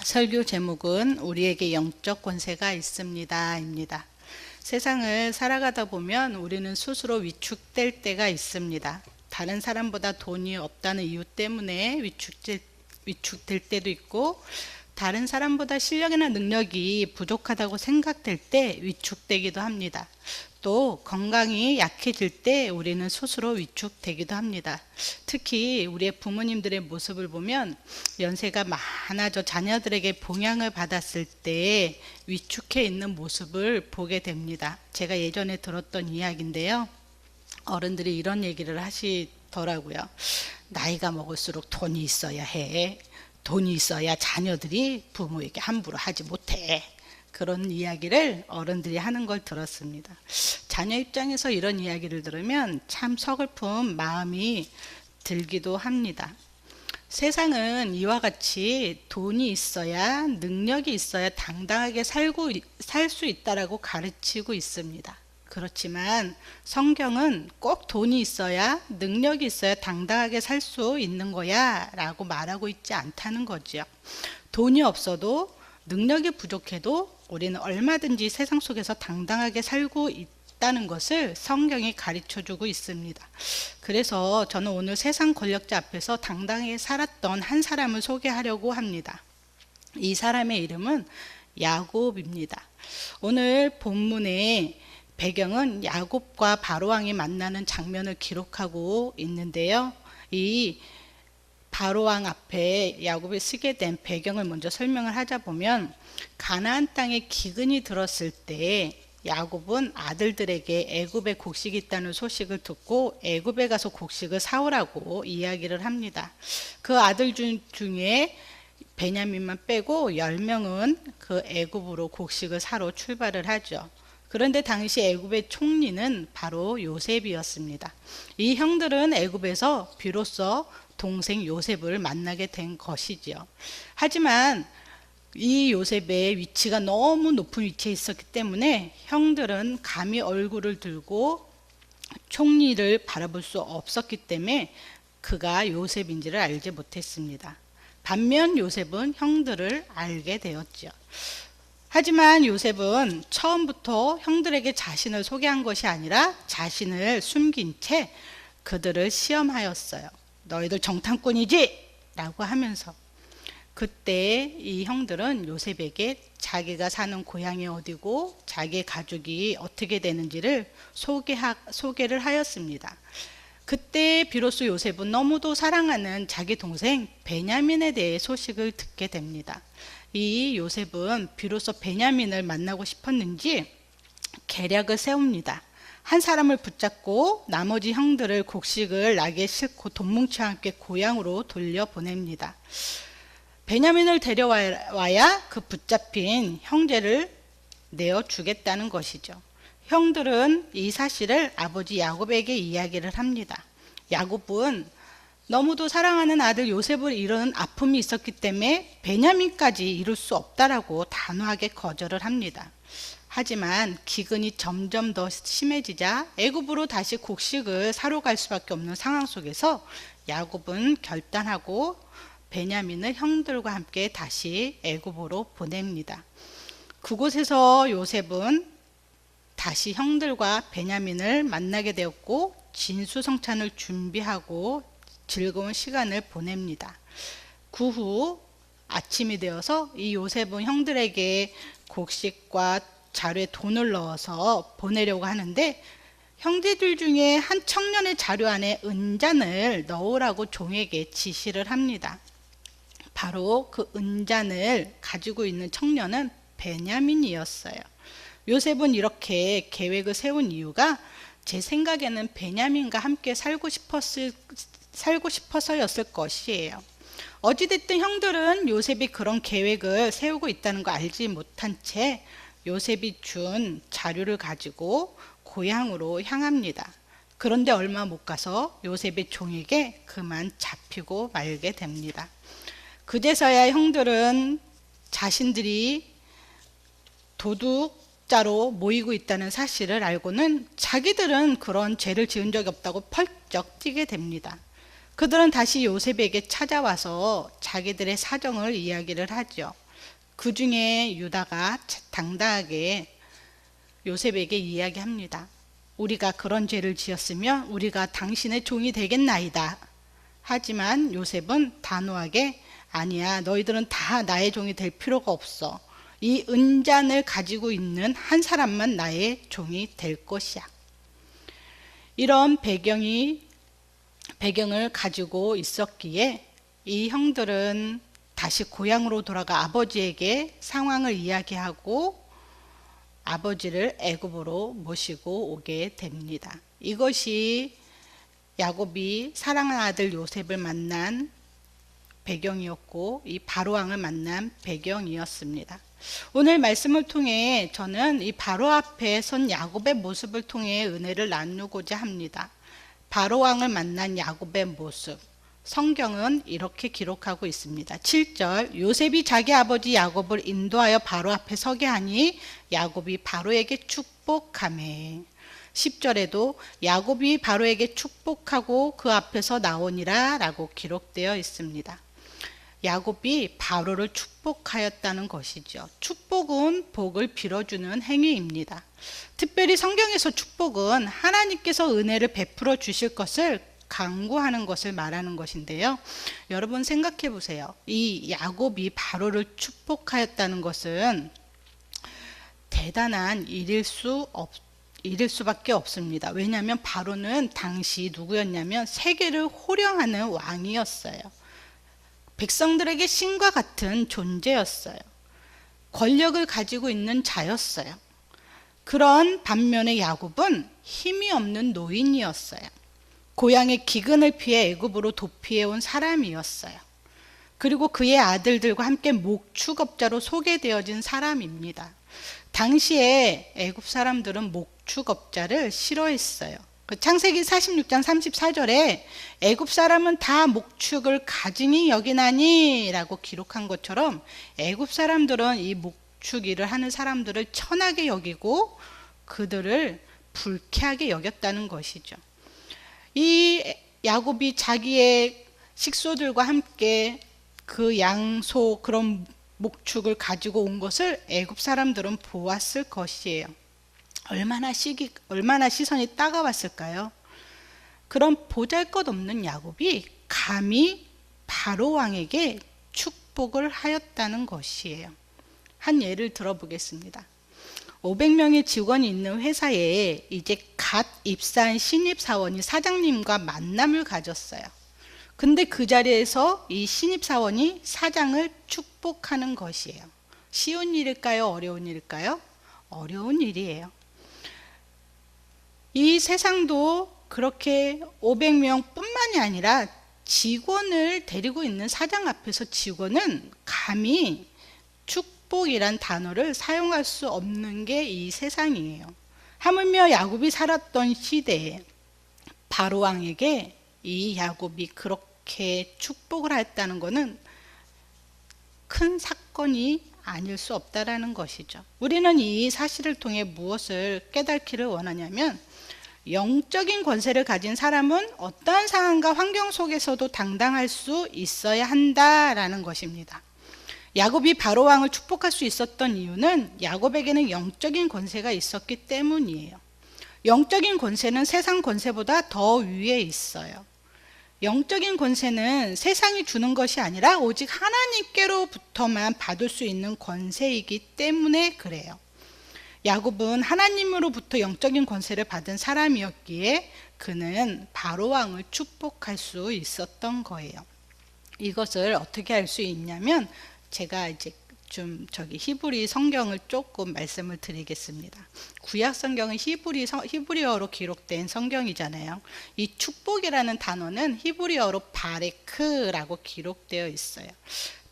설교 제목은 우리에게 영적 권세가 있습니다입니다. 세상을 살아가다 보면 우리는 스스로 위축될 때가 있습니다. 다른 사람보다 돈이 없다는 이유 때문에 위축될 때도 있고, 다른 사람보다 실력이나 능력이 부족하다고 생각될 때 위축되기도 합니다. 또 건강이 약해질 때 우리는 스스로 위축되기도 합니다. 특히 우리의 부모님들의 모습을 보면 연세가 많아져 자녀들에게 봉양을 받았을 때 위축해 있는 모습을 보게 됩니다. 제가 예전에 들었던 이야기인데요. 어른들이 이런 얘기를 하시더라고요. 나이가 먹을수록 돈이 있어야 해. 돈이 있어야 자녀들이 부모에게 함부로 하지 못해. 그런 이야기를 어른들이 하는 걸 들었습니다. 자녀 입장에서 이런 이야기를 들으면 참 서글픈 마음이 들기도 합니다. 세상은 이와 같이 돈이 있어야, 능력이 있어야 당당하게 살 수 있다라고 가르치고 있습니다. 그렇지만 성경은 꼭 돈이 있어야, 능력이 있어야 당당하게 살 수 있는 거야 라고 말하고 있지 않다는 거죠. 돈이 없어도, 능력이 부족해도 우리는 얼마든지 세상 속에서 당당하게 살고 있다는 것을 성경이 가르쳐주고 있습니다. 그래서 저는 오늘 세상 권력자 앞에서 당당하게 살았던 한 사람을 소개하려고 합니다. 이 사람의 이름은 야곱입니다. 오늘 본문의 배경은 야곱과 바로왕이 만나는 장면을 기록하고 있는데요. 이 바로왕 앞에 야곱이 쓰게 된 배경을 먼저 설명을 하자 보면, 가나안 땅에 기근이 들었을 때 야곱은 아들들에게 애굽에 곡식이 있다는 소식을 듣고 애굽에 가서 곡식을 사오라고 이야기를 합니다. 그 아들 중에 베냐민만 빼고 10명은 그 애굽으로 곡식을 사러 출발을 하죠. 그런데 당시 애굽의 총리는 바로 요셉이었습니다. 이 형들은 애굽에서 비로소 동생 요셉을 만나게 된 것이죠. 하지만 이 요셉의 위치가 너무 높은 위치에 있었기 때문에 형들은 감히 얼굴을 들고 총리를 바라볼 수 없었기 때문에 그가 요셉인지를 알지 못했습니다. 반면 요셉은 형들을 알게 되었죠. 하지만 요셉은 처음부터 형들에게 자신을 소개한 것이 아니라 자신을 숨긴 채 그들을 시험하였어요. 너희들 정탐꾼이지? 라고 하면서. 그때 이 형들은 요셉에게 자기가 사는 고향이 어디고 자기의 가족이 어떻게 되는지를 소개를 하였습니다. 그때 비로소 요셉은 너무도 사랑하는 자기 동생 베냐민에 대해 소식을 듣게 됩니다. 이 요셉은 비로소 베냐민을 만나고 싶었는지 계략을 세웁니다. 한 사람을 붙잡고 나머지 형들을 곡식을 나게 싣고 돈뭉치와 함께 고향으로 돌려보냅니다. 베냐민을 데려와야 그 붙잡힌 형제를 내어주겠다는 것이죠. 형들은 이 사실을 아버지 야곱에게 이야기를 합니다. 야곱은 너무도 사랑하는 아들 요셉을 잃은 아픔이 있었기 때문에 베냐민까지 이룰 수 없다라고 단호하게 거절을 합니다. 하지만 기근이 점점 더 심해지자 애굽으로 다시 곡식을 사러 갈 수밖에 없는 상황 속에서 야곱은 결단하고 베냐민을 형들과 함께 다시 애굽으로 보냅니다. 그곳에서 요셉은 다시 형들과 베냐민을 만나게 되었고 진수성찬을 준비하고 즐거운 시간을 보냅니다. 그 후 아침이 되어서 이 요셉은 형들에게 곡식과 자루에 돈을 넣어서 보내려고 하는데, 형제들 중에 한 청년의 자루 안에 은잔을 넣으라고 종에게 지시를 합니다. 바로 그 은잔을 가지고 있는 청년은 베냐민이었어요. 요셉은 이렇게 계획을 세운 이유가 제 생각에는 베냐민과 함께 살고 싶어서였을 것이에요. 어찌됐든 형들은 요셉이 그런 계획을 세우고 있다는 거 알지 못한 채 요셉이 준 자료를 가지고 고향으로 향합니다. 그런데 얼마 못 가서 요셉의 종에게 그만 잡히고 말게 됩니다. 그제서야 형들은 자신들이 도둑자로 모이고 있다는 사실을 알고는 자기들은 그런 죄를 지은 적이 없다고 펄쩍 뛰게 됩니다. 그들은 다시 요셉에게 찾아와서 자기들의 사정을 이야기를 하죠. 그 중에 유다가 당당하게 요셉에게 이야기합니다. 우리가 그런 죄를 지었으면 우리가 당신의 종이 되겠나이다. 하지만 요셉은 단호하게 아니야, 너희들은 다 나의 종이 될 필요가 없어. 이 은잔을 가지고 있는 한 사람만 나의 종이 될 것이야. 이런 배경을 가지고 있었기에 이 형들은 다시 고향으로 돌아가 아버지에게 상황을 이야기하고 아버지를 애굽으로 모시고 오게 됩니다. 이것이 야곱이 사랑하는 아들 요셉을 만난 배경이었고 이 바로왕을 만난 배경이었습니다. 오늘 말씀을 통해 저는 이 바로 앞에 선 야곱의 모습을 통해 은혜를 나누고자 합니다. 바로왕을 만난 야곱의 모습, 성경은 이렇게 기록하고 있습니다. 7절, 요셉이 자기 아버지 야곱을 인도하여 바로 앞에 서게 하니 야곱이 바로에게 축복하매. 10절에도 야곱이 바로에게 축복하고 그 앞에서 나오니라 라고 기록되어 있습니다. 야곱이 바로를 축복하였다는 것이죠. 축복은 복을 빌어주는 행위입니다. 특별히 성경에서 축복은 하나님께서 은혜를 베풀어 주실 것을 강구하는 것을 말하는 것인데요. 여러분 생각해 보세요. 이 야곱이 바로를 축복하였다는 것은 대단한 일일 수밖에 없습니다. 왜냐하면 바로는 당시 누구였냐면 세계를 호령하는 왕이었어요. 백성들에게 신과 같은 존재였어요. 권력을 가지고 있는 자였어요. 그런 반면에 야곱은 힘이 없는 노인이었어요. 고향의 기근을 피해 애굽으로 도피해온 사람이었어요. 그리고 그의 아들들과 함께 목축업자로 소개되어진 사람입니다. 당시에 애굽 사람들은 목축업자를 싫어했어요. 창세기 46장 34절에 애굽 사람은 다 목축을 가증히 여기나니 라고 기록한 것처럼 애굽 사람들은 이 목축 일을 하는 사람들을 천하게 여기고 그들을 불쾌하게 여겼다는 것이죠. 이 야곱이 자기의 식소들과 함께 그 양소 그런 목축을 가지고 온 것을 애굽 사람들은 보았을 것이에요. 얼마나 시선이 따가웠을까요? 그런 보잘것없는 야곱이 감히 바로 왕에게 축복을 하였다는 것이에요. 한 예를 들어보겠습니다. 500명의 직원이 있는 회사에 이제 갓 입사한 신입사원이 사장님과 만남을 가졌어요. 근데 그 자리에서 이 신입사원이 사장을 축복하는 것이에요. 쉬운 일일까요? 어려운 일일까요? 어려운 일이에요. 이 세상도 그렇게 500명 뿐만이 아니라 직원을 데리고 있는 사장 앞에서 직원은 감히 축복이란 단어를 사용할 수 없는 게 이 세상이에요. 하물며 야곱이 살았던 시대에 바로 왕에게 이 야곱이 그렇게 축복을 했다는 것은 큰 사건이 아닐 수 없다라는 것이죠. 우리는 이 사실을 통해 무엇을 깨닫기를 원하냐면 영적인 권세를 가진 사람은 어떠한 상황과 환경 속에서도 당당할 수 있어야 한다라는 것입니다. 야곱이 바로 왕을 축복할 수 있었던 이유는 야곱에게는 영적인 권세가 있었기 때문이에요. 영적인 권세는 세상 권세보다 더 위에 있어요. 영적인 권세는 세상이 주는 것이 아니라 오직 하나님께로부터만 받을 수 있는 권세이기 때문에 그래요. 야곱은 하나님으로부터 영적인 권세를 받은 사람이었기에 그는 바로 왕을 축복할 수 있었던 거예요. 이것을 어떻게 알 수 있냐면 제가 이제 히브리 성경을 조금 말씀을 드리겠습니다. 구약 성경은 히브리어로 기록된 성경이잖아요. 이 축복이라는 단어는 히브리어로 바레크라고 기록되어 있어요.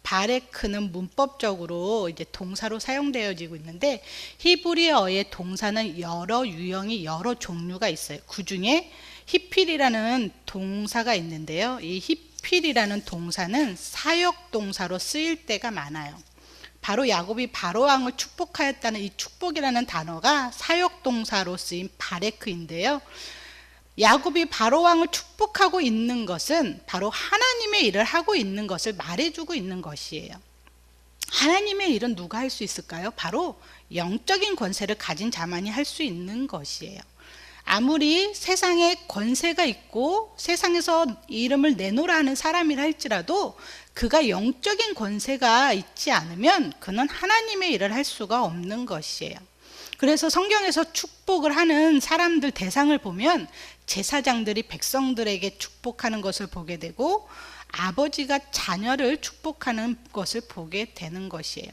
바레크는 문법적으로 이제 동사로 사용되어지고 있는데 히브리어의 동사는 여러 유형이 여러 종류가 있어요. 그 중에 히필이라는 동사가 있는데요. 이 히필이라는 동사는 사역 동사로 쓰일 때가 많아요. 바로 야곱이 바로 왕을 축복하였다는 이 축복이라는 단어가 사역 동사로 쓰인 바레크인데요. 야곱이 바로 왕을 축복하고 있는 것은 바로 하나님의 일을 하고 있는 것을 말해주고 있는 것이에요. 하나님의 일은 누가 할 수 있을까요? 바로 영적인 권세를 가진 자만이 할 수 있는 것이에요. 아무리 세상에 권세가 있고 세상에서 이름을 내놓으라 하는 사람이라 할지라도 그가 영적인 권세가 있지 않으면 그는 하나님의 일을 할 수가 없는 것이에요. 그래서 성경에서 축복을 하는 사람들 대상을 보면 제사장들이 백성들에게 축복하는 것을 보게 되고 아버지가 자녀를 축복하는 것을 보게 되는 것이에요.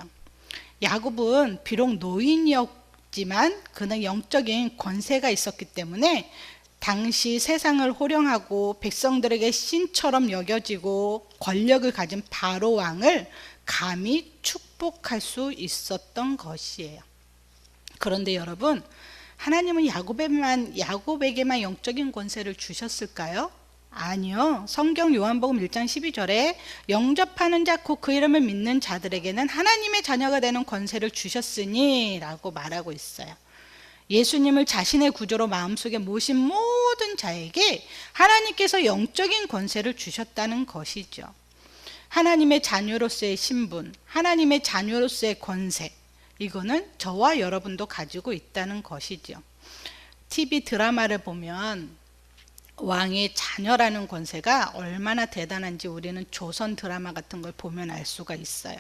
야곱은 비록 노인이었지만 그는 영적인 권세가 있었기 때문에 당시 세상을 호령하고 백성들에게 신처럼 여겨지고 권력을 가진 바로 왕을 감히 축복할 수 있었던 것이에요. 그런데 여러분, 하나님은 야곱에게만 영적인 권세를 주셨을까요? 아니요. 성경 요한복음 1장 12절에 영접하는 자 곧 그 이름을 믿는 자들에게는 하나님의 자녀가 되는 권세를 주셨으니 라고 말하고 있어요. 예수님을 자신의 구조로 마음속에 모신 모든 자에게 하나님께서 영적인 권세를 주셨다는 것이죠. 하나님의 자녀로서의 신분, 하나님의 자녀로서의 권세, 이거는 저와 여러분도 가지고 있다는 것이죠. TV 드라마를 보면 왕의 자녀라는 권세가 얼마나 대단한지 우리는 조선 드라마 같은 걸 보면 알 수가 있어요.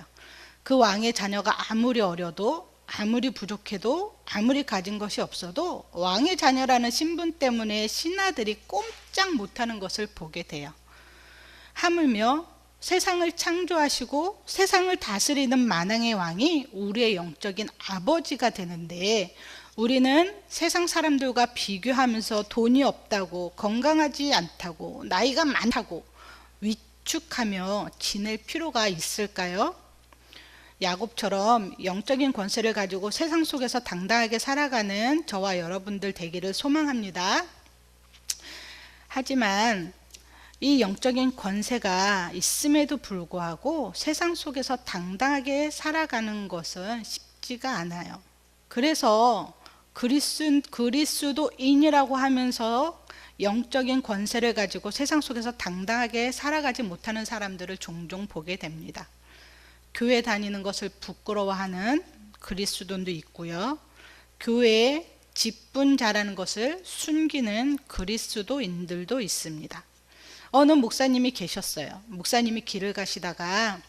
그 왕의 자녀가 아무리 어려도, 아무리 부족해도, 아무리 가진 것이 없어도 왕의 자녀라는 신분 때문에 신하들이 꼼짝 못하는 것을 보게 돼요. 하물며 세상을 창조하시고 세상을 다스리는 만왕의 왕이 우리의 영적인 아버지가 되는데, 우리는 세상 사람들과 비교하면서 돈이 없다고, 건강하지 않다고, 나이가 많다고 위축하며 지낼 필요가 있을까요? 야곱처럼 영적인 권세를 가지고 세상 속에서 당당하게 살아가는 저와 여러분들 되기를 소망합니다. 하지만 이 영적인 권세가 있음에도 불구하고 세상 속에서 당당하게 살아가는 것은 쉽지가 않아요. 그래서 그리스도인이라고 하면서 영적인 권세를 가지고 세상 속에서 당당하게 살아가지 못하는 사람들을 종종 보게 됩니다. 교회 다니는 것을 부끄러워하는 그리스도인도 있고요. 교회에 직분 잘하는 것을 숨기는 그리스도인들도 있습니다. 어느 목사님이 계셨어요. 목사님이 길을 가시다가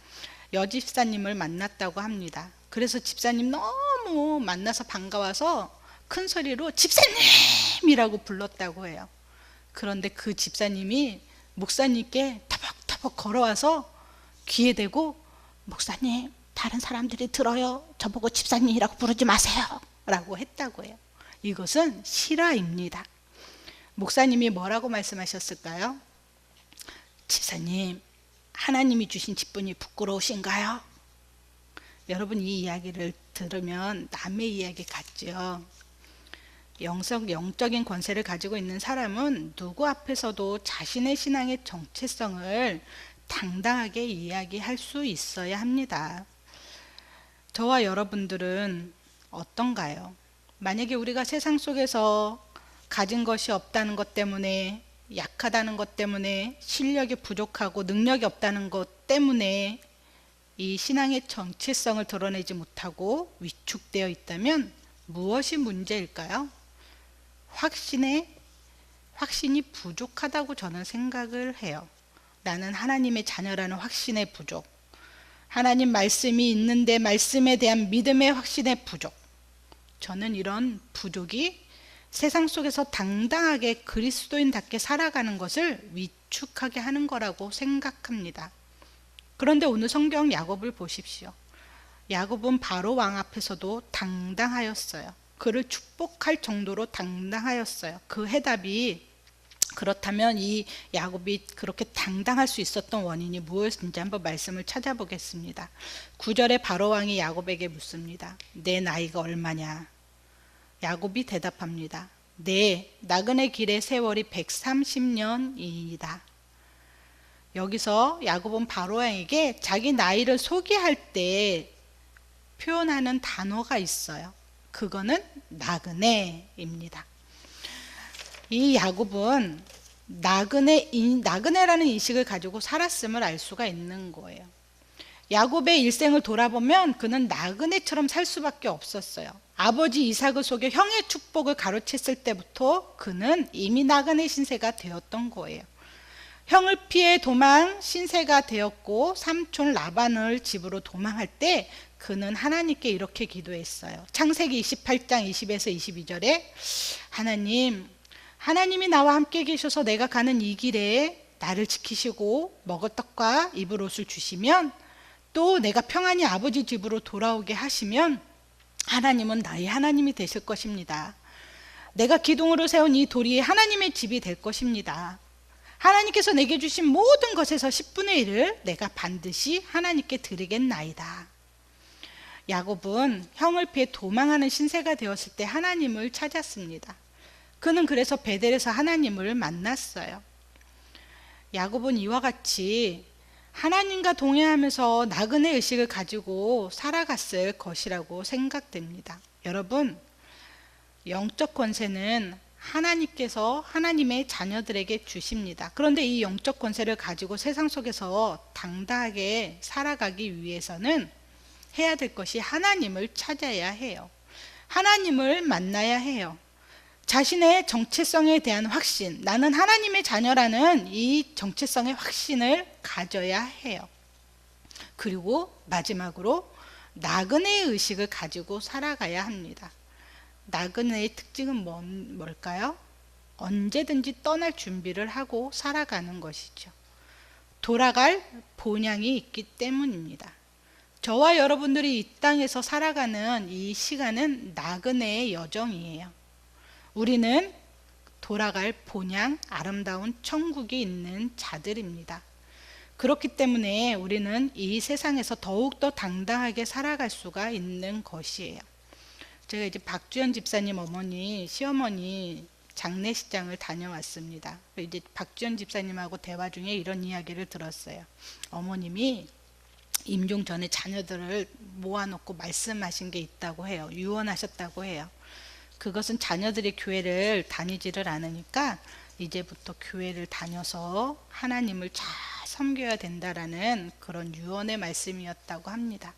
여집사님을 만났다고 합니다. 그래서 집사님 너무 만나서 반가워서 큰 소리로 집사님이라고 불렀다고 해요. 그런데 그 집사님이 목사님께 터벅터벅 걸어와서 귀에 대고, 목사님, 다른 사람들이 들어요. 저보고 집사님이라고 부르지 마세요 라고 했다고 해요. 이것은 실화입니다. 목사님이 뭐라고 말씀하셨을까요? 집사님, 하나님이 주신 직분이 부끄러우신가요? 여러분, 이 이야기를 들으면 남의 이야기 같죠. 영적인 권세를 가지고 있는 사람은 누구 앞에서도 자신의 신앙의 정체성을 당당하게 이야기할 수 있어야 합니다. 저와 여러분들은 어떤가요? 만약에 우리가 세상 속에서 가진 것이 없다는 것 때문에, 약하다는 것 때문에, 실력이 부족하고 능력이 없다는 것 때문에 이 신앙의 정체성을 드러내지 못하고 위축되어 있다면 무엇이 문제일까요? 확신이 부족하다고 저는 생각을 해요. 나는 하나님의 자녀라는 확신의 부족, 하나님 말씀이 있는데 말씀에 대한 믿음의 확신의 부족, 저는 이런 부족이 세상 속에서 당당하게 그리스도인답게 살아가는 것을 위축하게 하는 거라고 생각합니다. 그런데 오늘 성경 야곱을 보십시오. 야곱은 바로 왕 앞에서도 당당하였어요. 그를 축복할 정도로 당당하였어요. 그 해답이, 그렇다면 이 야곱이 그렇게 당당할 수 있었던 원인이 무엇인지 한번 말씀을 찾아보겠습니다. 9절에 바로 왕이 야곱에게 묻습니다. 내 나이가 얼마냐? 야곱이 대답합니다. 내 나그네 길의 세월이 130년이다. 여기서 야곱은 바로 왕에게 자기 나이를 소개할 때 표현하는 단어가 있어요. 그거는 나그네입니다. 이 야곱은 나그네라는 인식을 가지고 살았음을 알 수가 있는 거예요. 야곱의 일생을 돌아보면 그는 나그네처럼 살 수밖에 없었어요. 아버지 이삭을 속여 형의 축복을 가로챘을 때부터 그는 이미 나그네 신세가 되었던 거예요. 형을 피해 도망 신세가 되었고 삼촌 라반을 집으로 도망할 때 그는 하나님께 이렇게 기도했어요. 창세기 28장 20에서 22절에 하나님이 나와 함께 계셔서 내가 가는 이 길에 나를 지키시고 먹을 떡과 입을 옷을 주시면 또 내가 평안히 아버지 집으로 돌아오게 하시면 하나님은 나의 하나님이 되실 것입니다. 내가 기둥으로 세운 이 돌이 하나님의 집이 될 것입니다. 하나님께서 내게 주신 모든 것에서 10분의 1을 내가 반드시 하나님께 드리겠나이다. 야곱은 형을 피해 도망하는 신세가 되었을 때 하나님을 찾았습니다. 그는 그래서 베델에서 하나님을 만났어요. 야곱은 이와 같이 하나님과 동행하면서 나그네 의식을 가지고 살아갔을 것이라고 생각됩니다. 여러분, 영적 권세는 하나님께서 하나님의 자녀들에게 주십니다. 그런데 이 영적 권세를 가지고 세상 속에서 당당하게 살아가기 위해서는 해야 될 것이 하나님을 찾아야 해요. 하나님을 만나야 해요. 자신의 정체성에 대한 확신, 나는 하나님의 자녀라는 이 정체성의 확신을 가져야 해요. 그리고 마지막으로 나그네의 의식을 가지고 살아가야 합니다. 나그네의 특징은 뭘까요? 언제든지 떠날 준비를 하고 살아가는 것이죠. 돌아갈 본향이 있기 때문입니다. 저와 여러분들이 이 땅에서 살아가는 이 시간은 나그네의 여정이에요. 우리는 돌아갈 본향, 아름다운 천국이 있는 자들입니다. 그렇기 때문에 우리는 이 세상에서 더욱더 당당하게 살아갈 수가 있는 것이에요. 제가 이제 박주연 집사님 어머니, 시어머니 장례식장을 다녀왔습니다. 이제 박주연 집사님하고 대화 중에 이런 이야기를 들었어요. 어머님이 임종 전에 자녀들을 모아놓고 말씀하신 게 있다고 해요. 유언하셨다고 해요. 그것은 자녀들이 교회를 다니지를 않으니까 이제부터 교회를 다녀서 하나님을 잘 섬겨야 된다라는 그런 유언의 말씀이었다고 합니다.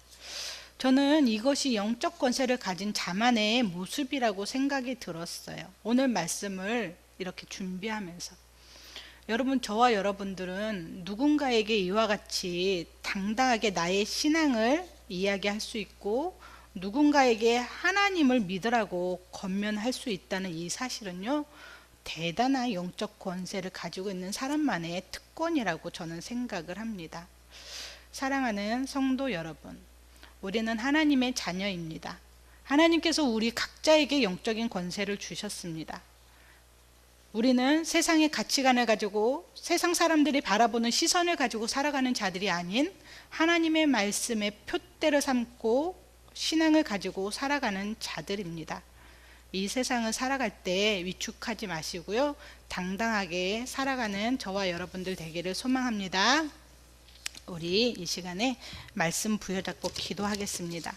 저는 이것이 영적 권세를 가진 자만의 모습이라고 생각이 들었어요. 오늘 말씀을 이렇게 준비하면서 여러분, 저와 여러분들은 누군가에게 이와 같이 당당하게 나의 신앙을 이야기할 수 있고 누군가에게 하나님을 믿으라고 권면할 수 있다는 이 사실은요, 대단한 영적 권세를 가지고 있는 사람만의 특권이라고 저는 생각을 합니다. 사랑하는 성도 여러분, 우리는 하나님의 자녀입니다. 하나님께서 우리 각자에게 영적인 권세를 주셨습니다. 우리는 세상의 가치관을 가지고 세상 사람들이 바라보는 시선을 가지고 살아가는 자들이 아닌 하나님의 말씀에 표대를 삼고 신앙을 가지고 살아가는 자들입니다. 이 세상을 살아갈 때 위축하지 마시고요, 당당하게 살아가는 저와 여러분들 되기를 소망합니다. 우리 이 시간에 말씀 부여잡고 기도하겠습니다.